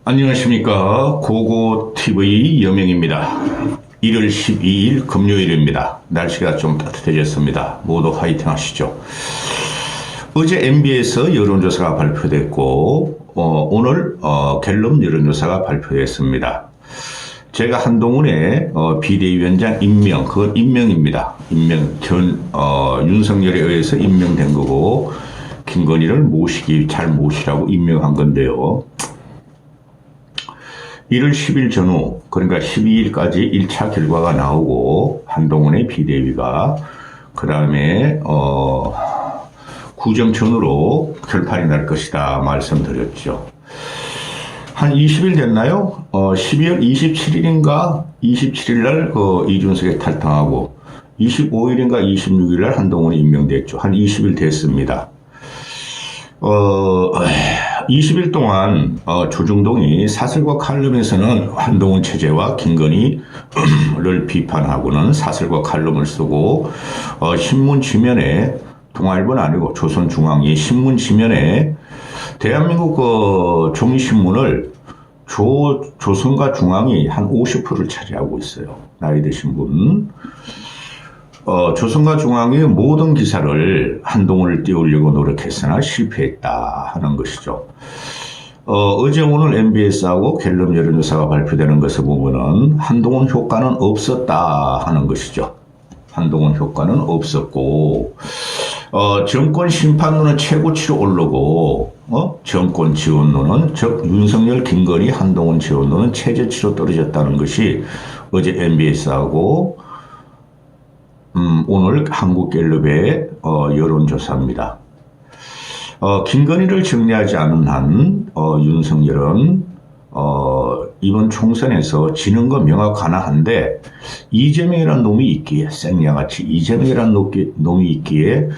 안녕하십니까. 고고TV 여명입니다. 1월 12일 금요일입니다. 날씨가 좀 따뜻해졌습니다. 모두 화이팅 하시죠. 어제 MB에서 여론조사가 발표됐고 오늘 갤럽 여론조사가 발표됐습니다. 제가 한동훈의 비대위원장 임명, 그건 임명입니다. 임명, 윤석열에 의해서 임명된 거고 김건희를 잘 모시라고 임명한 건데요. 1월 10일 전후, 그러니까 12일까지 1차 결과가 나오고 한동훈의 비대위가 그 다음에 구정천으로 결판이 날 것이다 말씀드렸죠. 한 20일 됐나요? 12월 27일인가 27일 날 이준석에 탈당하고 25일인가 26일 날 한동훈이 임명됐죠. 한 20일 됐습니다. 20일 동안 조중동이 사설과 칼럼에서는 한동훈 체제와 김건희를 비판하고는 사설과 칼럼을 쓰고 신문 지면에, 동아일보는 아니고 조선중앙이 신문 지면에 대한민국 종이신문을 조선과 중앙이 한 50%를 차지하고 있어요. 나이 드신 분. 조선과 중앙의 모든 기사를 한동훈을 띄우려고 노력했으나 실패했다 하는 것이죠. 어제 오늘 MBS하고 갤럽 여론조사가 발표되는 것을 보면은 한동훈 효과는 없었다 하는 것이죠. 한동훈 효과는 없었고, 정권 심판론은 최고치로 오르고, 정권 지원론은, 즉 윤석열, 김건희, 한동훈 지원론은 최저치로 떨어졌다는 것이 어제 MBS하고 오늘 한국갤럽의 여론조사입니다. 김건희를 정리하지 않은 한 윤석열은 이번 총선에서 지는 거 명확하나 한데 이재명이라는 놈이 있기에, 생야같이 이재명이라는 놈이 있기에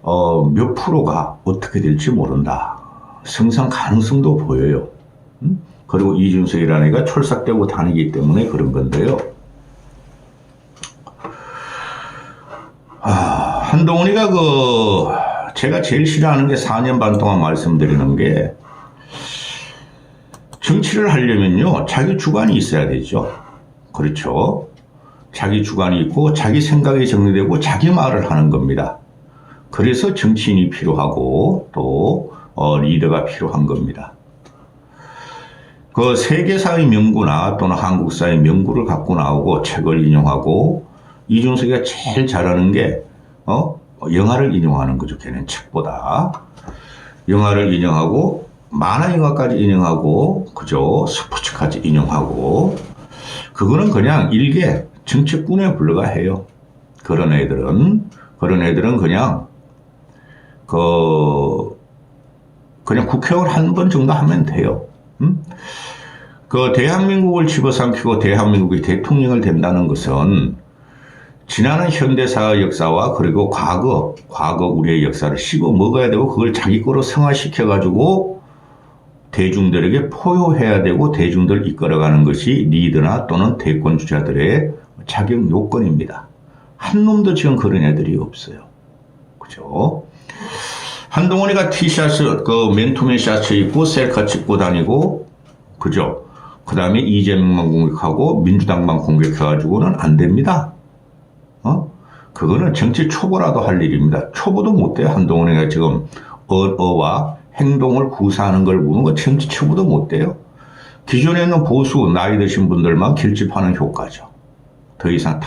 몇 프로가 어떻게 될지 모른다. 승산 가능성도 보여요. 그리고 이준석이라는 애가 철삭되고 다니기 때문에 그런 건데요. 한동훈이가 제가 제일 싫어하는 게 4년 반 동안 말씀드리는 게, 정치를 하려면요, 자기 주관이 있어야 되죠. 그렇죠. 자기 주관이 있고, 자기 생각이 정리되고, 자기 말을 하는 겁니다. 그래서 정치인이 필요하고, 또, 리더가 필요한 겁니다. 세계사의 명구나 또는 한국사의 명구를 갖고 나오고, 책을 인용하고, 이준석이가 제일 잘하는 게, 영화를 인용하는 거죠. 걔는 책보다. 영화를 인용하고, 만화 영화까지 인용하고, 그죠? 스포츠까지 인용하고, 그거는 그냥 일개 정치꾼에 불과해요. 그런 애들은 그냥, 그냥 국회의원 한 번 정도 하면 돼요. 대한민국을 집어삼키고 대한민국이 대통령을 된다는 것은 지나는 현대사의 역사와 그리고 과거 우리의 역사를 씹어 먹어야 되고 그걸 자기 거로 승화시켜가지고 대중들에게 포효해야 되고 대중들을 이끌어가는 것이 리더나 또는 대권주자들의 자격 요건입니다. 한 놈도 지금 그런 애들이 없어요. 그죠? 한동훈이가 티셔츠, 맨투맨 셔츠 입고 셀카 찍고 다니고, 그죠? 그 다음에 이재명만 공격하고 민주당만 공격해가지고는 안 됩니다. 그거는 정치 초보라도 할 일입니다. 초보도 못 돼요. 한동훈이가 지금 어와 행동을 구사하는 걸 보는 거 정치 초보도 못 돼요. 기존에 있는 보수 나이 드신 분들만 결집하는 효과죠. 더 이상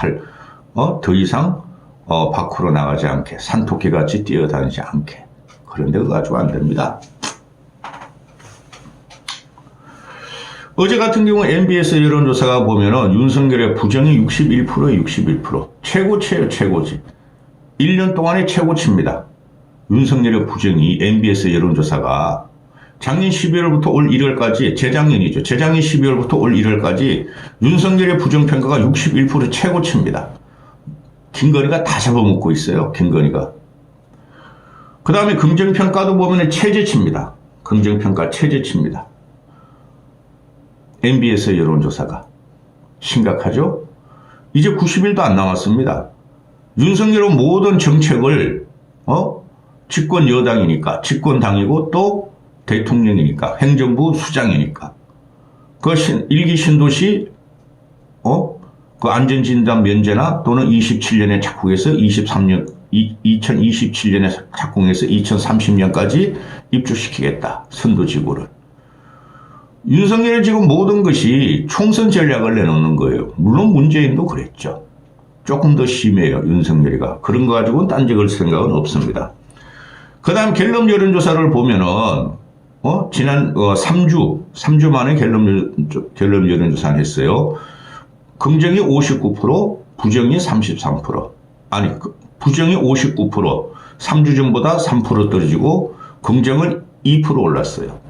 밖으로 나가지 않게, 산토끼같이 뛰어다니지 않게. 그런데 그거 가지고 안 됩니다. 어제 같은 경우 MBS 여론조사가 보면은 윤석열의 부정이 61%에 61%. 최고치예요, 최고치. 1년 동안의 최고치입니다. 윤석열의 부정이 MBS 여론조사가 작년 12월부터 올 1월까지, 재작년이죠. 재작년 12월부터 올 1월까지 윤석열의 부정평가가 61% 최고치입니다. 김건희가 다 잡아먹고 있어요, 김건희가. 그 다음에 긍정평가도 보면 최저치입니다. 긍정평가 최저치입니다. MBS 여론조사가. 심각하죠? 이제 90일도 안 남았습니다. 윤석열은 모든 정책을 집권 여당이니까, 집권당이고 또 대통령이니까, 행정부 수장이니까 그 일기 신도시 그 안전진단 면제나 또는 27년에 착국해서 2027년에 착공해서 2030년까지 입주시키겠다. 선도지구를. 윤석열이 지금 모든 것이 총선 전략을 내놓는 거예요. 물론 문재인도 그랬죠. 조금 더 심해요. 윤석열이가. 그런 거 가지고는 딴지 걸 생각은 없습니다. 그 다음 갤럽 여론조사를 보면은 지난 3주 만에 갤럽 여론조사를 했어요. 긍정이 59%, 부정이 33%. 아니, 부정이 59%, 3주 전보다 3% 떨어지고 긍정은 2% 올랐어요.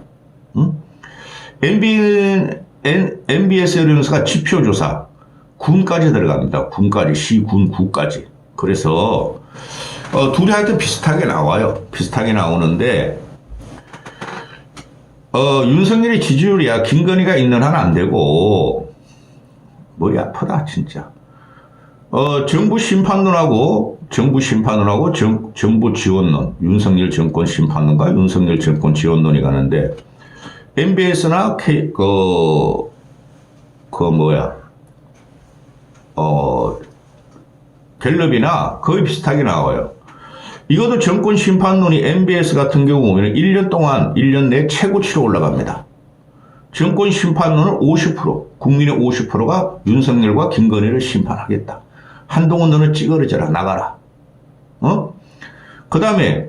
MBS 여론조사가 지표조사, 군까지 들어갑니다. 군까지, 시군, 구까지. 그래서 둘이 하여튼 비슷하게 나와요. 비슷하게 나오는데 윤석열의 지지율이야 김건희가 있는 한 안 되고 머리 아프다 진짜. 정부 심판론하고 정부 지원론, 윤석열 정권 심판론과 윤석열 정권 지원론이 가는데 MBS나 갤럽이나 거의 비슷하게 나와요. 이것도 정권 심판론이 MBS 같은 경우 보면 1년 내 최고치로 올라갑니다. 정권 심판론은 50%, 국민의 50%가 윤석열과 김건희를 심판하겠다. 한동훈 너는 찌그러져라, 나가라. 그 다음에,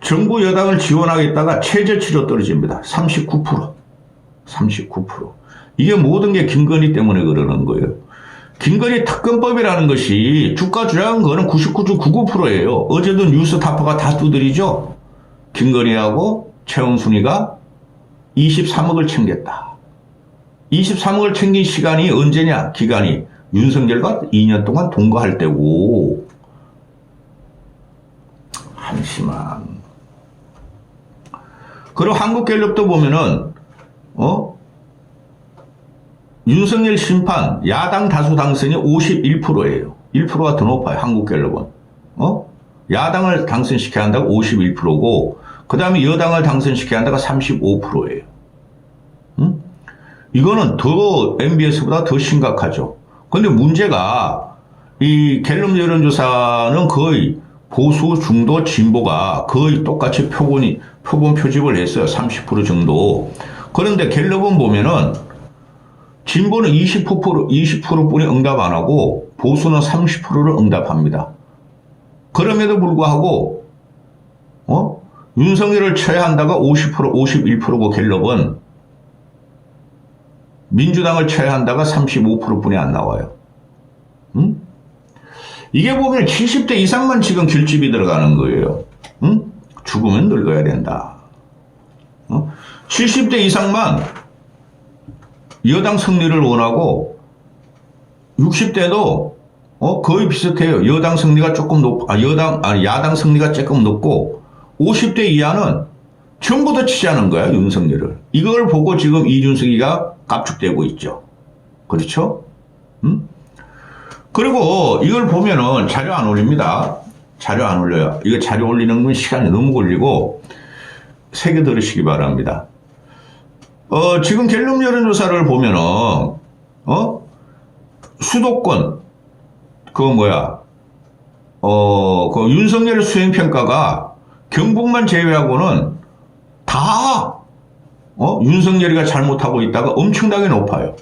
정부 여당을 지원하겠다가 최저치로 떨어집니다. 39%. 이게 모든 게 김건희 때문에 그러는 거예요. 김건희 특검법이라는 것이 주가 조작한 거는 99.99%예요. 어제도 뉴스타파가 다 두드리죠. 김건희하고 최은순이가 23억을 챙겼다. 23억을 챙긴 시간이 언제냐? 기간이 윤석열과 2년 동안 동거할 때고. 한심한. 그리고 한국갤럽도 보면은 윤석열 심판 야당 다수 당선이 51%예요. 1%가 더 높아요. 한국갤럽은. 야당을 당선시켜야 한다고 51%고 그 다음에 여당을 당선시켜야 한다가 35%예요. 이거는 더 MBS보다 더 심각하죠. 그런데 문제가 이 갤럽 여론조사는 거의 보수, 중도, 진보가 거의 똑같이 표본 표집을 했어요. 30% 정도. 그런데 갤럽은 보면은 진보는 20%뿐이 응답 안 하고 보수는 30%를 응답합니다. 그럼에도 불구하고 윤석열을 쳐야 한다가 50%, 51%고 갤럽은 민주당을 쳐야 한다가 35%뿐이 안 나와요. 이게 보면 70대 이상만 지금 결집이 들어가는 거예요. 죽으면 늙어야 된다. 70대 이상만 여당 승리를 원하고 60대도 거의 비슷해요. 여당 승리가 조금 야당 승리가 조금 높고 50대 이하는 전부 다 치자는 거야, 윤석열을. 이걸 보고 지금 이준석이가 깝죽대고 있죠. 그렇죠? 그리고 이걸 보면은 자료 안 올립니다. 자료 안 올려요. 이거 자료 올리는 건 시간이 너무 걸리고 새겨 들으시기 바랍니다. 지금 갤럽 여론조사를 보면은, 수도권, 그 윤석열 수행평가가 경북만 제외하고는 다, 윤석열이가 잘못하고 있다가 엄청나게 높아요.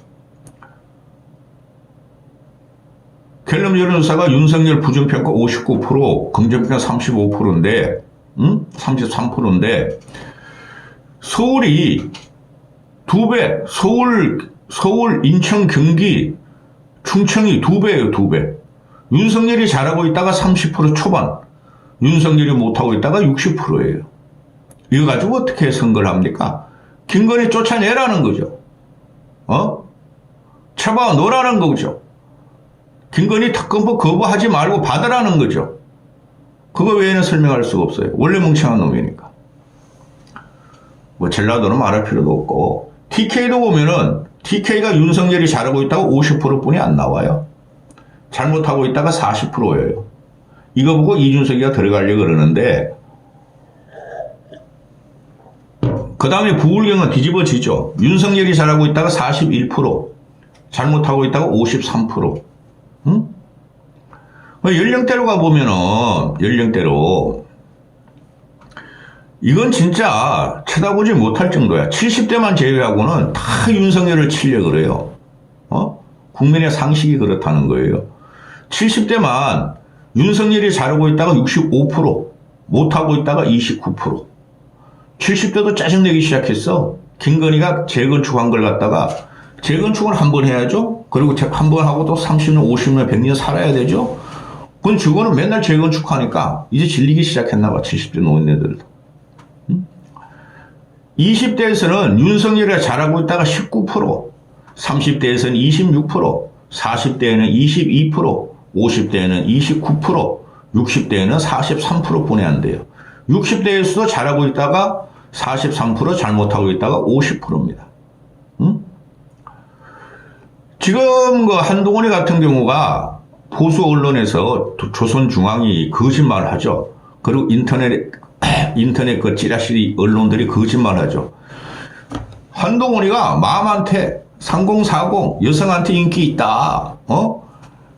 갤럽 여론조사가 윤석열 부정평가 59%, 긍정평가 35%인데, 33%인데, 서울이 2배, 서울, 인천, 경기, 충청이 2배예요, 2배. 윤석열이 잘하고 있다가 30% 초반, 윤석열이 못하고 있다가 60%예요. 이거 가지고 어떻게 선거를 합니까? 김건희 쫓아내라는 거죠. 쳐봐 놓으라는 거죠. 김건희 특검법 거부하지 말고 받으라는 거죠. 그거 외에는 설명할 수가 없어요. 원래 멍청한 놈이니까. 전라도는 말할 필요도 없고 TK도 보면은 TK가 윤석열이 잘하고 있다가 50%뿐이 안 나와요. 잘못하고 있다가 40%예요. 이거 보고 이준석이가 들어가려고 그러는데 그 다음에 부울경은 뒤집어지죠. 윤석열이 잘하고 있다가 41%, 잘못하고 있다가 53%. 응? 연령대로 가보면은, 연령대로, 이건 진짜 쳐다보지 못할 정도야. 70대만 제외하고는 다 윤석열을 치려고 그래요. 국민의 상식이 그렇다는 거예요. 70대만 윤석열이 잘하고 있다가 65%, 못하고 있다가 29%. 70대도 짜증내기 시작했어. 김건희가 재건축한 걸 갖다가 재건축을 한 번 해야죠. 그리고 한 번 하고 또 30년, 50년, 100년 살아야 되죠. 그건 저거는 맨날 재건축하니까 이제 질리기 시작했나 봐. 70대 노인네들도. 20대에서는 윤석열이 잘하고 있다가 19%, 30대에서는 26%, 40대에는 22%, 50대에는 29%, 60대에는 43%뿐이 안 돼요. 60대에서도 잘하고 있다가 43%, 잘못하고 있다가 50%입니다. 지금 그 한동훈이 같은 경우가 보수 언론에서 조선중앙이 거짓말을 하죠. 그리고 인터넷 그 찌라시 언론들이 거짓말하죠. 한동훈이가 마음한테 3040 여성한테 인기 있다.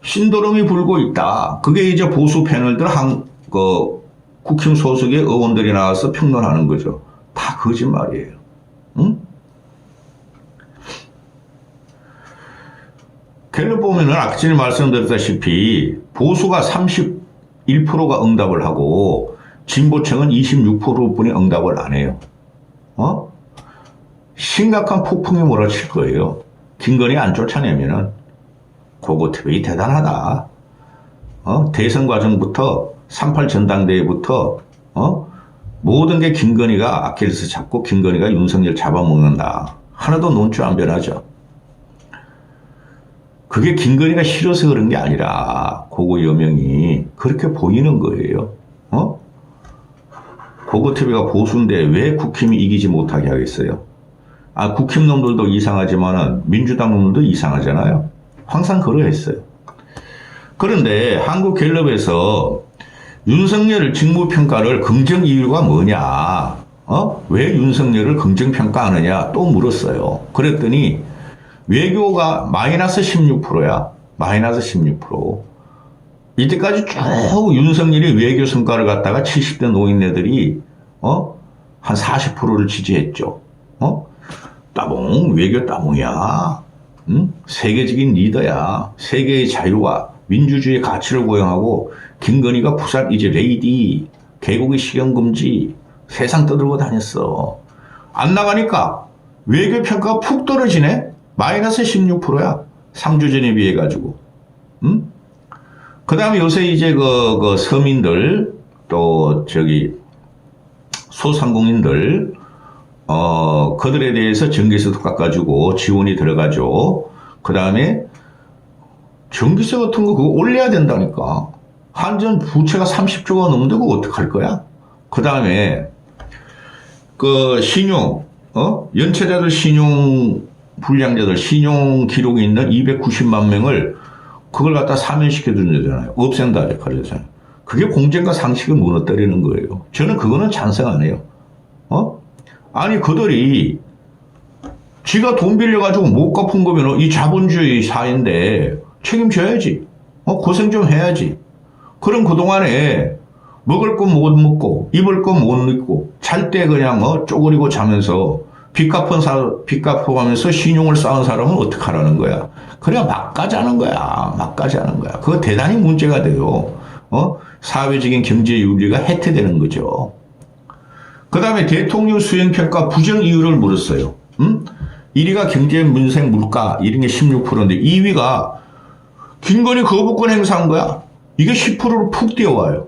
신도렁이 불고 있다. 그게 이제 보수 패널들 국힘 소속의 의원들이 나와서 평론하는 거죠. 다 거짓말이에요. 응? 갤럽 보면은 아까 전에 말씀드렸다시피 보수가 31%가 응답을 하고 진보층은 26%뿐이 응답을 안 해요. 심각한 폭풍이 몰아칠 거예요. 김건희 안 쫓아내면은 고고TV 대단하다. 대선 과정부터 38 전당대회부터 모든 게 김건희가 아킬레스 잡고 김건희가 윤석열 잡아먹는다. 하나도 논조 안 변하죠. 그게 김건희가 싫어서 그런 게 아니라 고고 여명이 그렇게 보이는 거예요. 고고TV가 보수인데 왜 국힘이 이기지 못하게 하겠어요? 국힘 놈들도 이상하지만은 민주당 놈들도 이상하잖아요. 항상 그러했어요. 그런데 한국갤럽에서 윤석열 직무평가를 긍정 이유가 뭐냐? 왜 윤석열을 긍정평가하느냐? 또 물었어요. 그랬더니 외교가 마이너스 16%야. 마이너스 16%. 이때까지 쭉 윤석열이 외교 성과를 갖다가 70대 노인네들이 한 40%를 지지했죠. 따봉 외교 따봉이야. 세계적인 리더야. 세계의 자유와 민주주의 가치를 고용하고 김건희가 부산 이제 레이디 개고기 식용금지 세상 떠들고 다녔어. 안 나가니까 외교 평가가 푹 떨어지네. 마이너스 16%야. 3주 전에 비해 가지고. 그 다음에 요새 이제 그 서민들, 또 소상공인들, 그들에 대해서 전기세도 깎아주고 지원이 들어가죠. 그 다음에 전기세 같은 거 그거 올려야 된다니까. 한전 부채가 30조가 넘는데 그거 어떡할 거야? 그 다음에 그 신용, 연체자들 신용 불량자들 신용 기록이 있는 290만 명을 그걸 갖다 사면시켜 준다잖아요. 없앤다 그러잖아요. 그게 공정과 상식을 무너뜨리는 거예요. 저는 그거는 찬성 안 해요. 아니 그들이 지가 돈 빌려가지고 못 갚은 거면 이 자본주의 사회인데 책임져야지. 고생 좀 해야지. 그럼 그동안에 먹을 거 못 먹고 입을 거 못 입고 잘 때 그냥 쪼그리고 자면서 빚 갚아가면서 신용을 쌓은 사람은 어떡하라는 거야. 그래야 막가자는 거야. 막가자는 거야. 그거 대단히 문제가 돼요. 사회적인 경제 윤리가 해태되는 거죠. 그 다음에 대통령 수행평가 부정 이유를 물었어요. 1위가 경제, 민생, 물가 이런 게 16%인데 2위가 김건희 거부권 행사한 거야. 이게 10%로 푹 뛰어와요.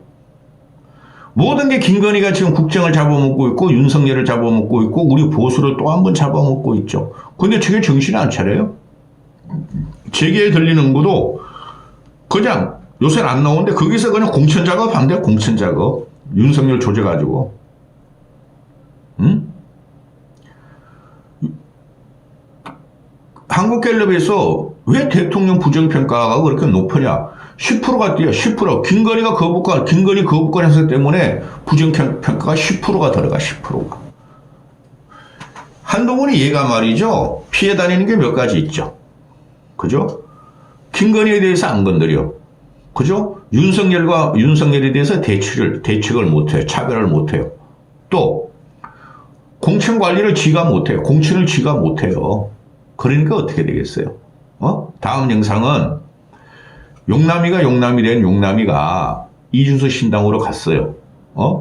모든 게 김건희가 지금 국정을 잡아먹고 있고 윤석열을 잡아먹고 있고 우리 보수를 또 한 번 잡아먹고 있죠. 근데 저게 정신이 안 차려요? 제기에 들리는 것도 그냥 요새는 안 나오는데 거기서 그냥 공천작업 한대요. 공천작업. 윤석열 조져가지고. 한국갤럽에서 왜 대통령 부정평가가 그렇게 높으냐? 10%가 뛰어, 10%. 김건희 거부권 행사 때문에 부정평가가 10%가 들어가, 10%가. 한동훈이 얘가 말이죠. 피해 다니는 게 몇 가지 있죠. 그죠? 김건희에 대해서 안 건드려. 그죠? 윤석열에 대해서 대책을 못해요. 차별을 못해요. 또 공천 관리를 지가 못해요. 공천을 지가 못해요. 그러니까 어떻게 되겠어요? 다음 영상은 용남이 된 용남이가 이준석 신당으로 갔어요.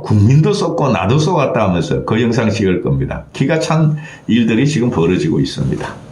국민도 썼고 나도 써왔다 하면서 그 영상 찍을 겁니다. 기가 찬 일들이 지금 벌어지고 있습니다.